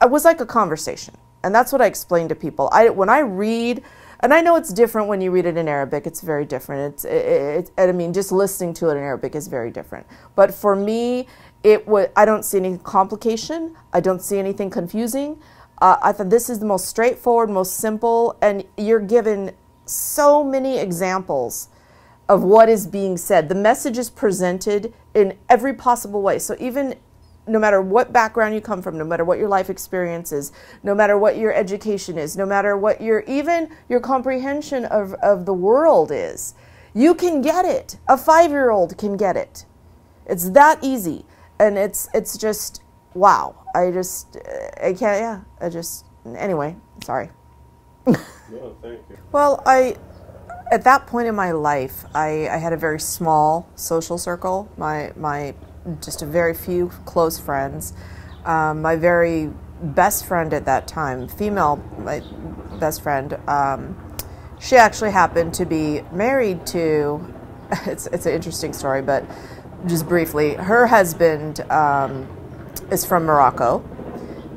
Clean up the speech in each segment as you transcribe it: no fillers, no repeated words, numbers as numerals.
it was like a conversation. And that's what I explain to people. When I read, and I know it's different when you read it in Arabic, it's very different. I mean, just listening to it in Arabic is very different. But for me, I don't see any complication. I don't see anything confusing. I thought this is the most straightforward, most simple, and you're given so many examples of what is being said. The message is presented in every possible way. So even no matter what background you come from, no matter what your life experience is, no matter what your education is, no matter what even your comprehension of the world is, you can get it. A 5-year-old can get it. It's that easy. And it's just, wow. I can't, yeah, anyway, sorry. No, thank you. Well, at that point in my life, I had a very small social circle. Just a very few close friends. My very best friend at that time, my best friend, she actually happened to be married to, it's an interesting story, but just briefly, her husband is from Morocco,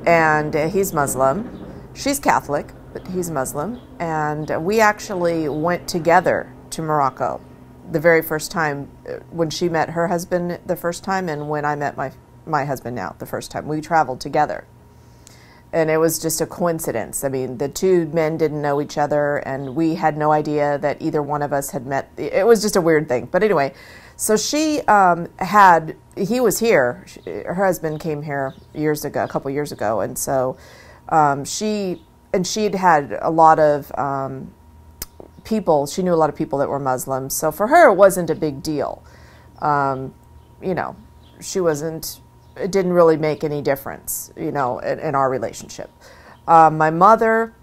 and he's Muslim. She's Catholic, but he's Muslim, and we actually went together to Morocco the very first time, when she met her husband the first time, and when I met my husband now the first time. We traveled together, and it was just a coincidence. I mean, the two men didn't know each other, and we had no idea that either one of us had met. It was just a weird thing. But anyway, so he was here. Her husband came here a couple years ago, and so she'd had a lot of people. She knew a lot of people that were Muslims, so for her it wasn't a big deal. It didn't really make any difference, in our relationship. My mother,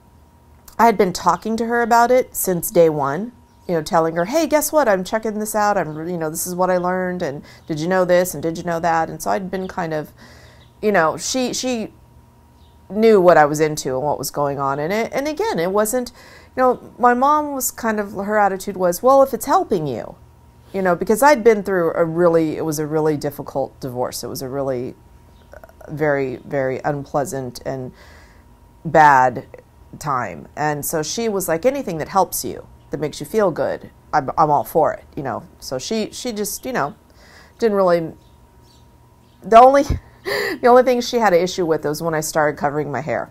I had been talking to her about it since day one, telling her, hey, guess what? I'm checking this out. This is what I learned. And did you know this? And did you know that? And so I'd been kind of, she knew what I was into and what was going on in it. And again, it wasn't, my mom was her attitude was, well, if it's helping you, because I'd been through it was a really difficult divorce. It was a really very, very unpleasant and bad time. And so she was like, anything that helps you, that makes you feel good, I'm all for it, So she just, didn't really, the only thing she had an issue with was when I started covering my hair.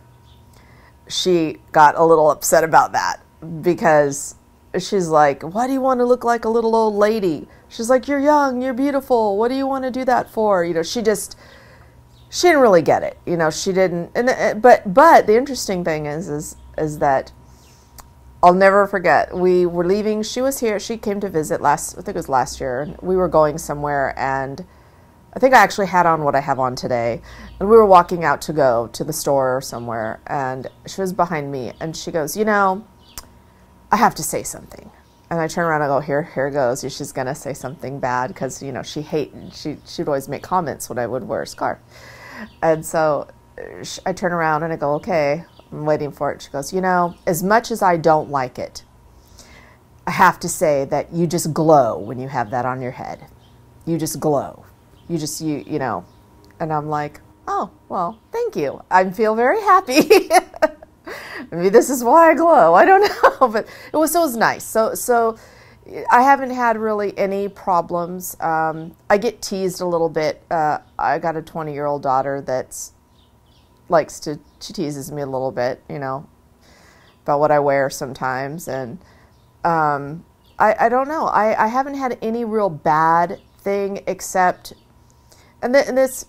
She got a little upset about that because she's like, why do you want to look like a little old lady? She's like, you're young, you're beautiful. What do you want to do that for? She didn't really get it. She didn't. But the interesting thing is that I'll never forget. We were leaving. She was here. She came to visit I think it was last year. We were going somewhere, and I think I actually had on what I have on today. And we were walking out to go to the store or somewhere, and she was behind me, and she goes, I have to say something. And I turn around and go, here it goes. She's going to say something bad because, she'd always make comments when I would wear a scarf. And so I turn around and I go, okay, I'm waiting for it. She goes, as much as I don't like it, I have to say that you just glow when you have that on your head. You just glow. And I'm like, oh, well, thank you. I feel very happy. Maybe this is why I glow. I don't know, but it was nice. So I haven't had really any problems. I get teased a little bit. I got a 20-year-old daughter she teases me a little bit, about what I wear sometimes. And I don't know. I haven't had any real bad thing except, and this,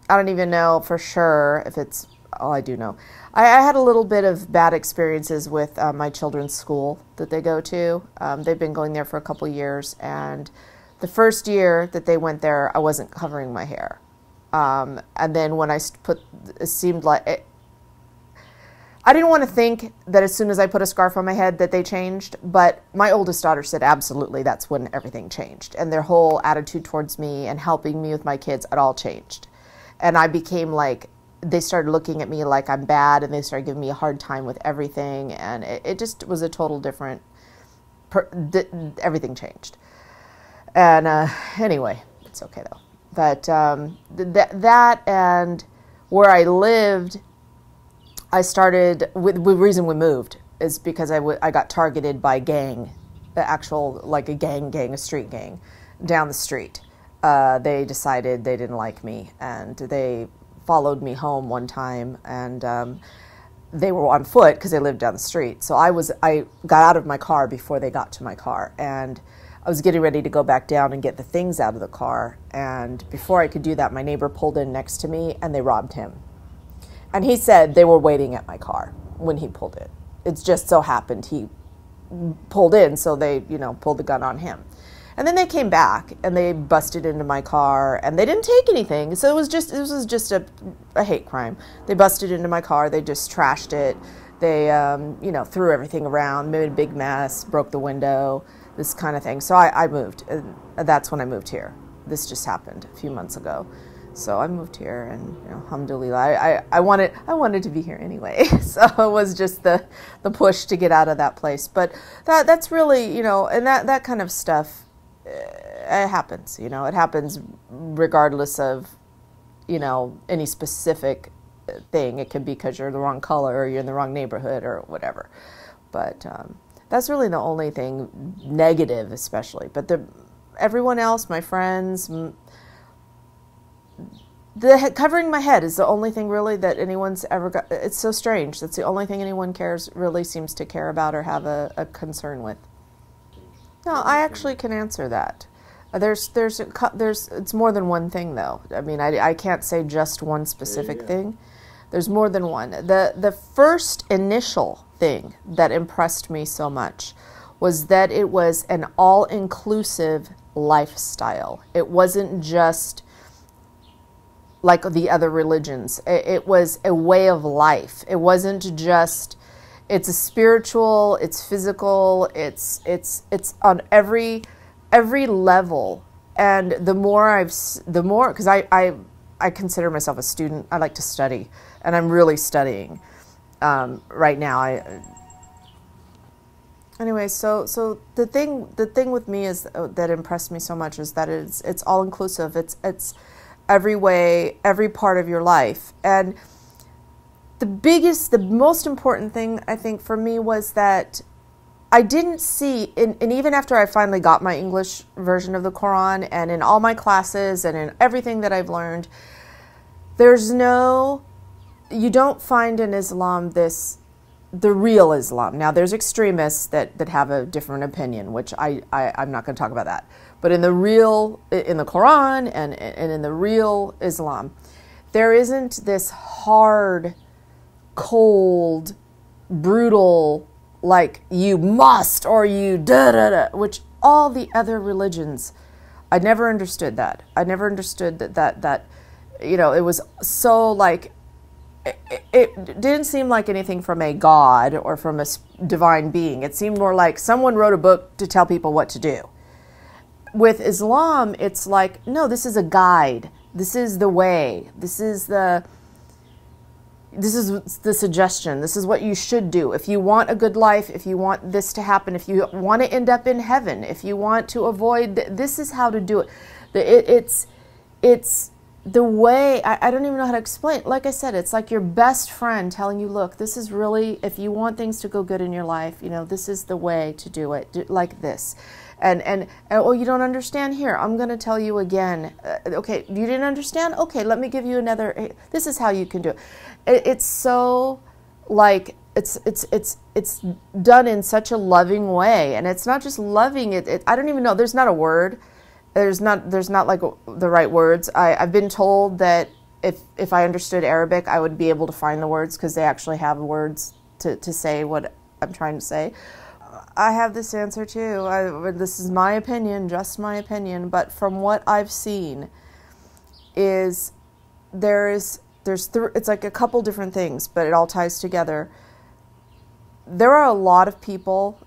I don't even know for sure if it's, I do know. I had a little bit of bad experiences with my children's school that they go to. They've been going there for a couple years, and the first year that they went there, I wasn't covering my hair. And then when it seemed like I didn't want to think that as soon as I put a scarf on my head that they changed, but my oldest daughter said absolutely that's when everything changed. And their whole attitude towards me and helping me with my kids, it all changed. And I became like, they started looking at me like I'm bad, and they started giving me a hard time with everything. And it just was a total different, everything changed. And anyway, it's okay though. But that and where I lived, I started, with the reason we moved is because I got targeted by gang, the actual, like a street gang down the street. They decided they didn't like me, and they followed me home one time, and they were on foot because they lived down the street. So I got out of my car before they got to my car, and I was getting ready to go back down and get the things out of the car, and before I could do that, my neighbor pulled in next to me, and they robbed him. And he said they were waiting at my car when he pulled in. It just so happened he pulled in, so they, pulled the gun on him. And then they came back and they busted into my car, and they didn't take anything. So it was just a hate crime. They busted into my car. They just trashed it. They, threw everything around, made a big mess, broke the window, this kind of thing. So I moved. And that's when I moved here. This just happened a few months ago. So I moved here, and alhamdulillah, I wanted to be here anyway. So it was just the push to get out of that place. But that's really, and that kind of stuff, it happens. It happens regardless of, any specific thing. It could be because you're the wrong color, or you're in the wrong neighborhood, or whatever. But that's really the only thing negative, especially. But everyone else, my friends. Covering my head is the only thing really that anyone's ever got. It's so strange. That's the only thing anyone really seems to care about or have a concern with. No, I actually can answer that. It's more than one thing though. I mean, I can't say just one specific thing. There's more than one. The first initial thing that impressed me so much was that it was an all-inclusive lifestyle. It wasn't just like the other religions. It was a way of life. It wasn't just, it's a spiritual, it's physical, it's on every level. And the more, because I consider myself a student, I like to study, and I'm really studying right now. Anyway, so the thing with me is that impressed me so much is that it's all inclusive. It's every way, every part of your life. And the most important thing, I think, for me was that I didn't see, and even after I finally got my English version of the Quran, and in all my classes and in everything that I've learned, you don't find in Islam the real Islam. Now, there's extremists that have a different opinion, which I'm not going to talk about that. But in the Quran and in the real Islam, there isn't this hard, cold, brutal, like you must or you da-da-da, which all the other religions, I never understood that. I never understood that it was so like, it didn't seem like anything from a God or from a divine being. It seemed more like someone wrote a book to tell people what to do. With Islam, it's like, no, this is a guide. This is the way. This is the suggestion. This is what you should do. If you want a good life, if you want this to happen, if you want to end up in heaven, if you want to avoid, this is how to do it. It's the way, I don't even know how to explain. Like I said, it's like your best friend telling you, look, this is really, if you want things to go good in your life, this is the way to do it, like this. And oh, you don't understand? Here, I'm going to tell you again. Okay, you didn't understand? Okay, let me give you another. This is how you can do it. It's so like it's done in such a loving way, and it's not just loving. I don't even know. There's not a word. There's not like the right words. I've been told that if I understood Arabic, I would be able to find the words because they actually have words to say what I'm trying to say. I have this answer too. This is my opinion, just my opinion, but from what I've seen is it's like a couple different things, but it all ties together. There are a lot of people,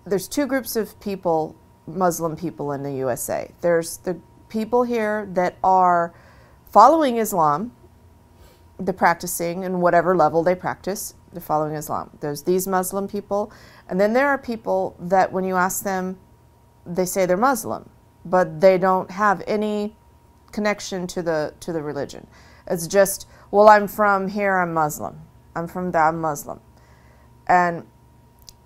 there's two groups of people, Muslim people in the USA. There's the people here that are following Islam, they're practicing in whatever level they practice, they're following Islam. There's these Muslim people, and then there are people that when you ask them, they say they're Muslim, but they don't have any connection to the religion. It's just well, I'm from here, I'm Muslim. I'm from there, I'm Muslim. And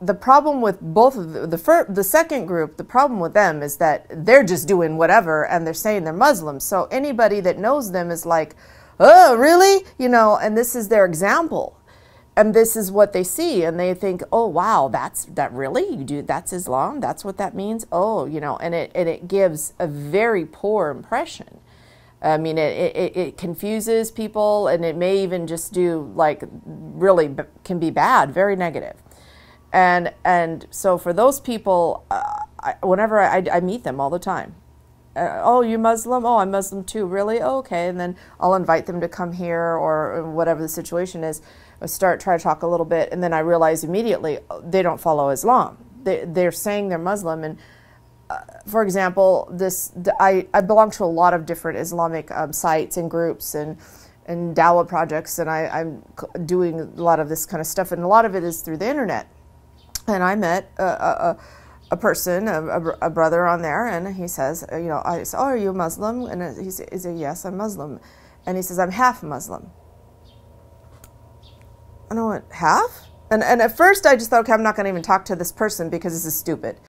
the problem with both of the second group, the problem with them is that they're just doing whatever and they're saying they're Muslim. So anybody that knows them is like, oh, really? You know, and this is their example. And this is what they see. And they think, oh, wow, that really? You do, that's Islam? That's what that means? Oh, you know, and it gives a very poor impression. I mean, it confuses people, and it may even just do, like, really can be bad, very negative. And so for those people, whenever I meet them all the time, oh, you Muslim? Oh, I'm Muslim too. Really? Oh, okay. And then I'll invite them to come here, or whatever the situation is. I try to talk a little bit, and then I realize immediately they don't follow Islam. They're saying they're Muslim, and for example, I belong to a lot of different Islamic sites and groups and dawah projects, and I'm doing a lot of this kind of stuff, and a lot of it is through the internet. And I met a person, a brother on there, and he says, you know, I said, oh, are you Muslim? And he said, yes, I'm Muslim. And he says, I'm half Muslim. And I went, half? And at first I just thought, okay, I'm not going to even talk to this person because this is stupid.